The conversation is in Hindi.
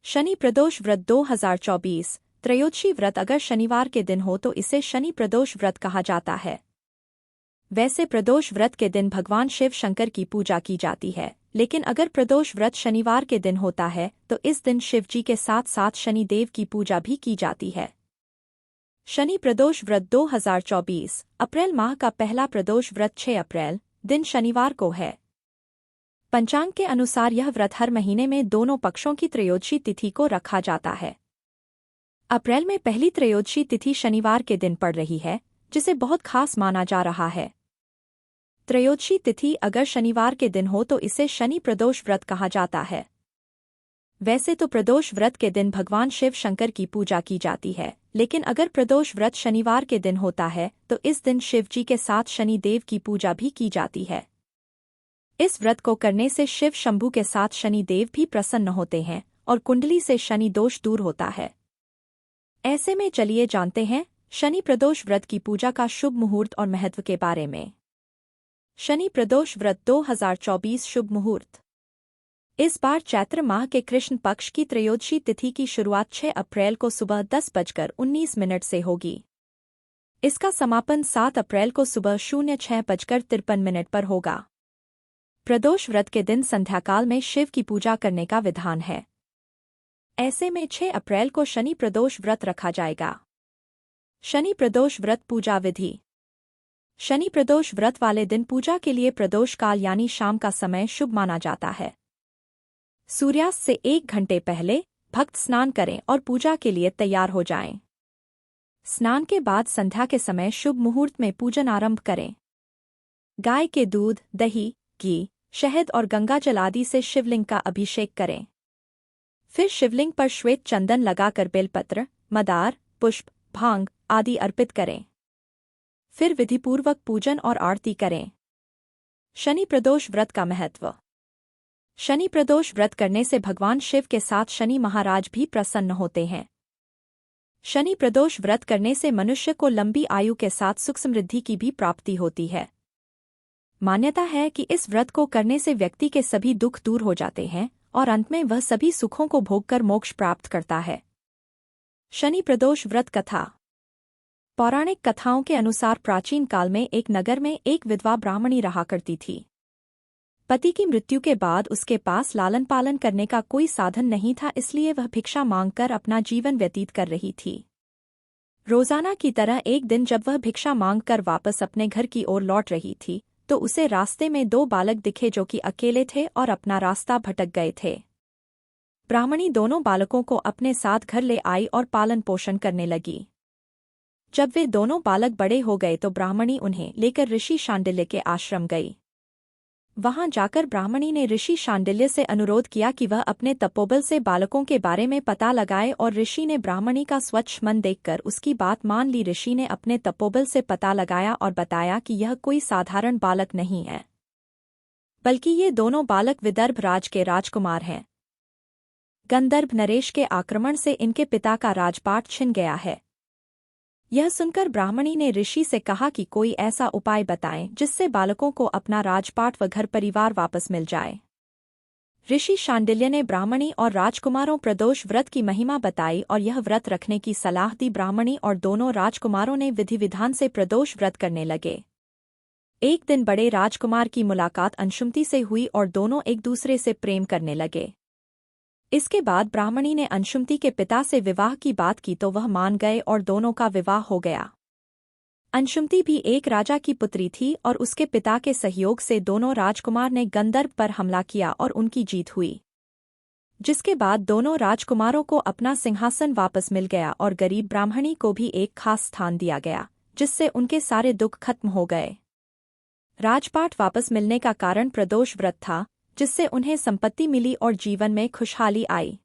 शनि प्रदोष व्रत 2024 त्रयोदशी व्रत अगर शनिवार के दिन हो तो इसे शनि प्रदोष व्रत कहा जाता है। वैसे प्रदोष व्रत के दिन भगवान शिव शंकर की पूजा की जाती है, लेकिन अगर प्रदोष व्रत शनिवार के दिन होता है तो इस दिन शिव जी के साथ साथ शनि देव की पूजा भी की जाती है। शनि प्रदोष व्रत 2024 अप्रैल माह का पहला प्रदोष व्रत 6 अप्रैल दिन शनिवार को है। पंचांग के अनुसार यह व्रत हर महीने में दोनों पक्षों की त्रयोदशी तिथि को रखा जाता है। अप्रैल में पहली त्रयोदशी तिथि शनिवार के दिन पड़ रही है, जिसे बहुत खास माना जा रहा है। त्रयोदशी तिथि अगर शनिवार के दिन हो तो इसे शनि प्रदोष व्रत कहा जाता है। वैसे तो प्रदोष व्रत के दिन भगवान शिव शंकर की पूजा की जाती है, लेकिन अगर प्रदोष व्रत शनिवार के दिन होता है तो इस दिन शिव जी के साथ शनि देव की पूजा भी की जाती है। इस व्रत को करने से शिव शंभू के साथ शनि देव भी प्रसन्न होते हैं और कुंडली से शनि दोष दूर होता है। ऐसे में चलिए जानते हैं शनि प्रदोष व्रत की पूजा का शुभ मुहूर्त और महत्व के बारे में। शनि प्रदोष व्रत 2024 शुभ मुहूर्त। इस बार चैत्र माह के कृष्ण पक्ष की त्रयोदशी तिथि की शुरुआत 6 अप्रैल को सुबह 10:19 से होगी। इसका समापन 7 अप्रैल को सुबह 06:53 पर होगा। प्रदोष व्रत के दिन संध्याकाल में शिव की पूजा करने का विधान है। ऐसे में 6 अप्रैल को शनि प्रदोष व्रत रखा जाएगा। शनि प्रदोष व्रत पूजा विधि। शनि प्रदोष व्रत वाले दिन पूजा के लिए प्रदोष काल यानी शाम का समय शुभ माना जाता है। सूर्यास्त से 1 घंटे पहले भक्त स्नान करें और पूजा के लिए तैयार हो जाएं। स्नान के बाद संध्या के समय शुभ मुहूर्त में पूजन आरंभ करें। गाय के दूध, दही, घी, शहद और गंगाजल आदि से शिवलिंग का अभिषेक करें। फिर शिवलिंग पर श्वेत चंदन लगाकर बेलपत्र, मदार, पुष्प, भांग आदि अर्पित करें। फिर विधिपूर्वक पूजन और आरती करें। शनि प्रदोष व्रत का महत्व। शनि प्रदोष व्रत करने से भगवान शिव के साथ शनि महाराज भी प्रसन्न होते हैं। शनि प्रदोष व्रत करने से मनुष्य को लंबी आयु के साथ सुख समृद्धि की भी प्राप्ति होती है। मान्यता है कि इस व्रत को करने से व्यक्ति के सभी दुख दूर हो जाते हैं और अंत में वह सभी सुखों को भोगकर मोक्ष प्राप्त करता है। शनि प्रदोष व्रत कथा। पौराणिक कथाओं के अनुसार प्राचीन काल में एक नगर में एक विधवा ब्राह्मणी रहा करती थी। पति की मृत्यु के बाद उसके पास लालन पालन करने का कोई साधन नहीं था, इसलिए वह भिक्षा मांगकर अपना जीवन व्यतीत कर रही थी। रोजाना की तरह एक दिन जब वह भिक्षा मांगकर वापस अपने घर की ओर लौट रही थी तो उसे रास्ते में 2 बालक दिखे जो कि अकेले थे और अपना रास्ता भटक गए थे। ब्राह्मणी दोनों बालकों को अपने साथ घर ले आई और पालन पोषण करने लगी। जब वे दोनों बालक बड़े हो गए तो ब्राह्मणी उन्हें लेकर ऋषि शांडिल्य के आश्रम गई। वहां जाकर ब्राह्मणी ने ऋषि शांडिल्य से अनुरोध किया कि वह अपने तपोबल से बालकों के बारे में पता लगाए और ऋषि ने ब्राह्मणी का स्वच्छ मन देखकर उसकी बात मान ली। ऋषि ने अपने तपोबल से पता लगाया और बताया कि यह कोई साधारण बालक नहीं है, बल्कि ये दोनों बालक विदर्भ राज के राजकुमार हैं। गंधर्व नरेश के आक्रमण से इनके पिता का राजपाट छिन गया है। यह सुनकर ब्राह्मणी ने ऋषि से कहा कि कोई ऐसा उपाय बताएं जिससे बालकों को अपना राजपाट व घर परिवार वापस मिल जाए। ऋषि शांडिल्य ने ब्राह्मणी और राजकुमारों प्रदोष व्रत की महिमा बताई और यह व्रत रखने की सलाह दी। ब्राह्मणी और दोनों राजकुमारों ने विधि विधान से प्रदोष व्रत करने लगे। एक दिन बड़े राजकुमार की मुलाकात अंशुमति से हुई और दोनों एक दूसरे से प्रेम करने लगे। इसके बाद ब्राह्मणी ने अंशुमति के पिता से विवाह की बात की तो वह मान गए और दोनों का विवाह हो गया। अंशुमति भी एक राजा की पुत्री थी और उसके पिता के सहयोग से दोनों राजकुमार ने गंधर्व पर हमला किया और उनकी जीत हुई, जिसके बाद दोनों राजकुमारों को अपना सिंहासन वापस मिल गया और गरीब ब्राह्मणी को भी एक खास स्थान दिया गया, जिससे उनके सारे दुख खत्म हो गए। राजपाट वापस मिलने का कारण प्रदोष व्रत था, जिससे उन्हें संपत्ति मिली और जीवन में खुशहाली आई।